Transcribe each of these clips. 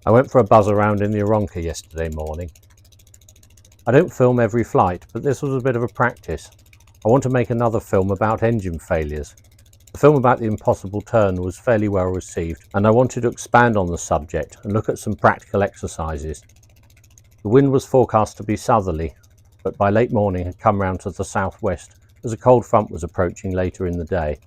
I went for a buzz around in the Aeronca yesterday morning. I don't film every flight, but this was a bit of a practice. I want to make another film about engine failures. The film about the impossible turn was fairly well received, and I wanted to expand on the subject and look at some practical exercises. The wind was forecast to be southerly, but by late morning had come round to the southwest as a cold front was approaching later in the day.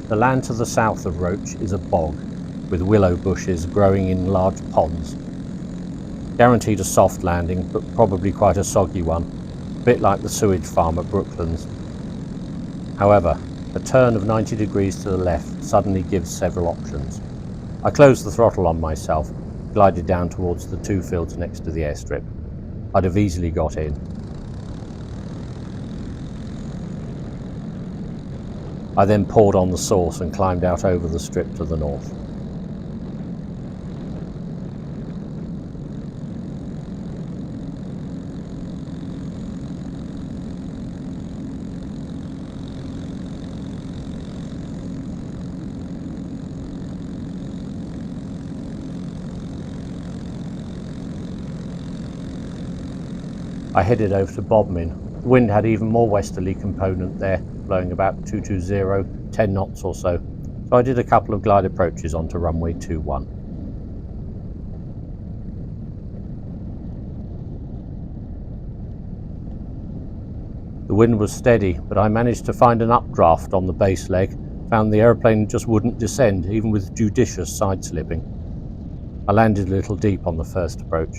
The land to the south of Roach is a bog, with willow bushes growing in large ponds. Guaranteed a soft landing, but probably quite a soggy one, a bit like the sewage farm at Brooklands. However, a turn of 90 degrees to the left suddenly gives several options. I closed the throttle on myself, glided down towards the two fields next to the airstrip. I'd have easily got in. I then poured on the sauce and climbed out over the strip to the north. I headed over to Bodmin. The wind had even more westerly component there, blowing about 220, 10 knots or so. So I did a couple of glide approaches onto runway 21. The wind was steady, but I managed to find an updraft on the base leg, found the aeroplane just wouldn't descend, even with judicious side slipping. I landed a little deep on the first approach.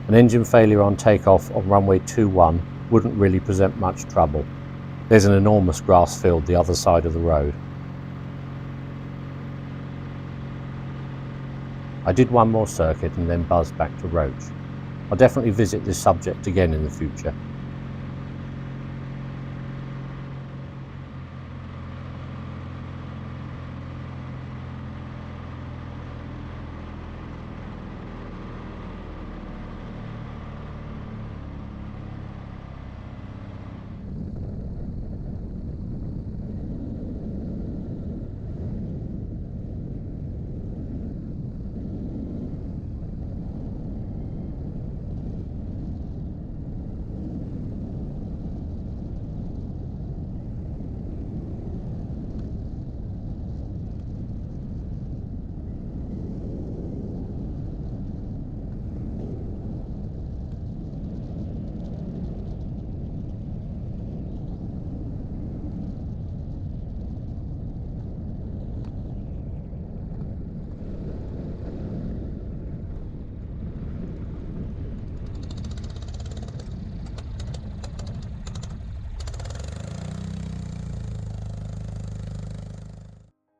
An engine failure on takeoff on runway 21 wouldn't really present much trouble. There's an enormous grass field the other side of the road. I did one more circuit and then buzzed back to Roach. I'll definitely visit this subject again in the future.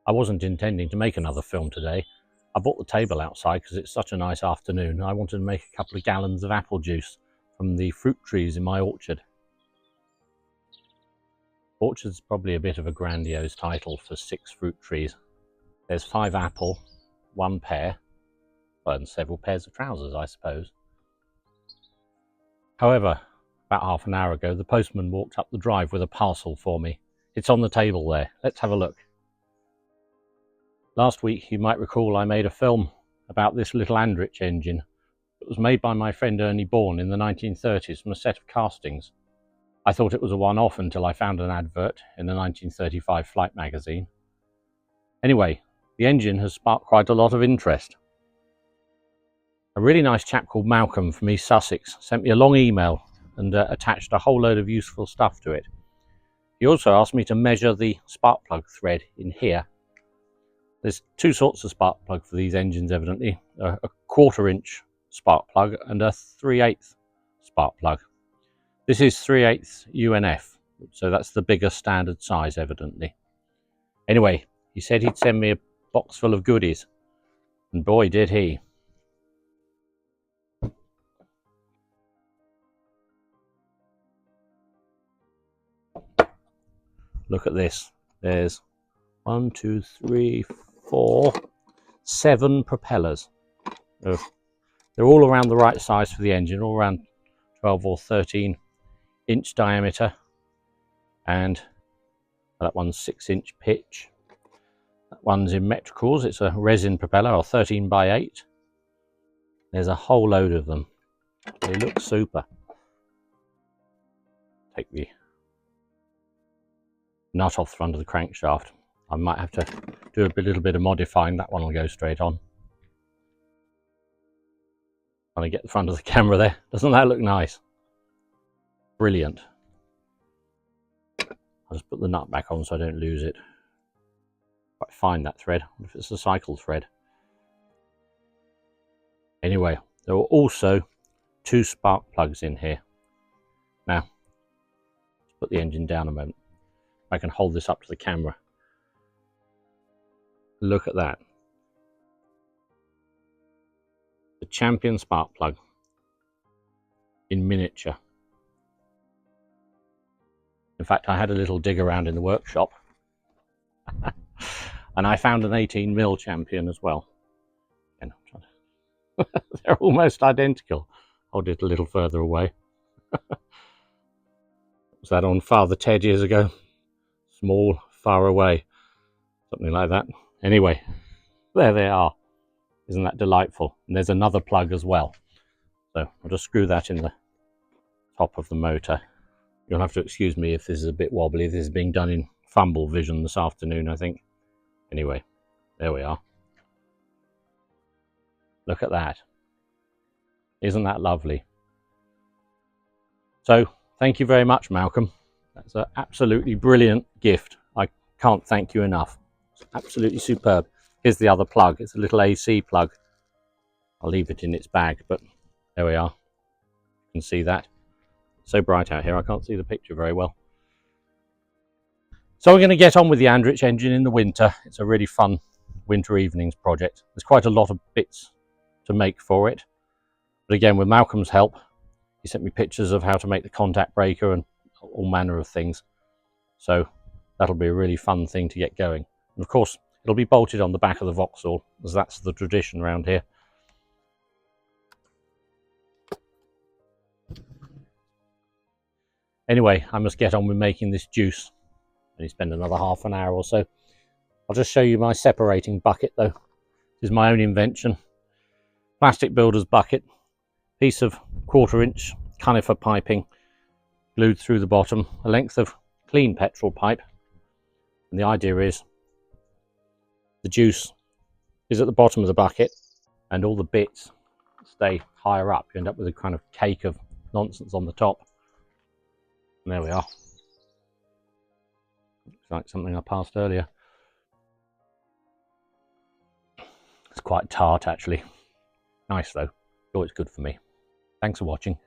I wasn't intending to make another film today. I bought the table outside because it's such a nice afternoon. I wanted to make a couple of gallons of apple juice from the fruit trees in my orchard. Orchard's probably a bit of a grandiose title for 6 fruit trees. There's 5 apple, 1 pear, Well, and several pairs of trousers, I suppose. However, about half an hour ago, the postman walked up the drive with a parcel for me. It's on the table there. Let's have a look. Last week, you might recall, I made a film about this little Andrich engine. It was made by my friend Ernie Bourne in the 1930s from a set of castings. I thought it was a one-off until I found an advert in the 1935 Flight magazine. Anyway, the engine has sparked quite a lot of interest. A really nice chap called Malcolm from East Sussex sent me a long email and attached a whole load of useful stuff to it. He also asked me to measure the spark plug thread in here. There's two sorts of spark plug for these engines, evidently. A 1/4 inch spark plug and a 3/8 spark plug. This is 3/8 UNF, so that's the bigger standard size, evidently. Anyway, he said he'd send me a box full of goodies, and boy did he. Look at this. There's 1, 2, 3, 4, 7 propellers. They're all around the right size for the engine, all around 12 or 13 inch diameter, and that one's 6-inch pitch. That one's in metricals. It's a resin propeller, or 13 by 8. There's a whole load of them. They look super. Take the nut off the front of the crankshaft. I might have to do a little bit of modifying. That one will go straight on. Trying to get the front of the camera there. Doesn't that look nice? Brilliant. I'll just put the nut back on so I don't lose it. Quite fine, that thread. I wonder if it's a cycle thread. Anyway, there were also 2 spark plugs in here. Now, let's put the engine down a moment. I can hold this up to the camera. Look at that. The Champion spark plug in miniature. In fact, I had a little dig around in the workshop and I found an 18mm Champion as well. Again, they're almost identical. Hold it a little further away. Was that on Father Ted years ago? Small, far away. Something like that. Anyway, there they are. Isn't that delightful? And there's another plug as well. So I'll just screw that in the top of the motor. You'll have to excuse me if this is a bit wobbly. This is being done in Fumble Vision this afternoon, I think. Anyway, there we are. Look at that. Isn't that lovely? So, thank you very much, Malcolm. That's an absolutely brilliant gift. I can't thank you enough. It's absolutely superb. Here's the other plug. It's a little AC plug. I'll leave it in its bag, but there we are. You can see that. It's so bright out here, I can't see the picture very well. So we're going to get on with the Andrich engine in the winter. It's a really fun winter evenings project. There's quite a lot of bits to make for it. But again, with Malcolm's help, he sent me pictures of how to make the contact breaker and all manner of things. So that'll be a really fun thing to get going. And of course, it'll be bolted on the back of the Vauxhall, as that's the tradition around here. Anyway, I must get on with making this juice. Only spend another half an hour or so. I'll just show you my separating bucket though. This is my own invention. Plastic builder's bucket. Piece of 1/4 inch conifer piping glued through the bottom. A length of clean petrol pipe. And the idea is the juice is at the bottom of the bucket and all the bits stay higher up. You end up with a kind of cake of nonsense on the top. And there we are. Looks like something I passed earlier. It's quite tart actually. Nice though. Always good for me. Thanks for watching.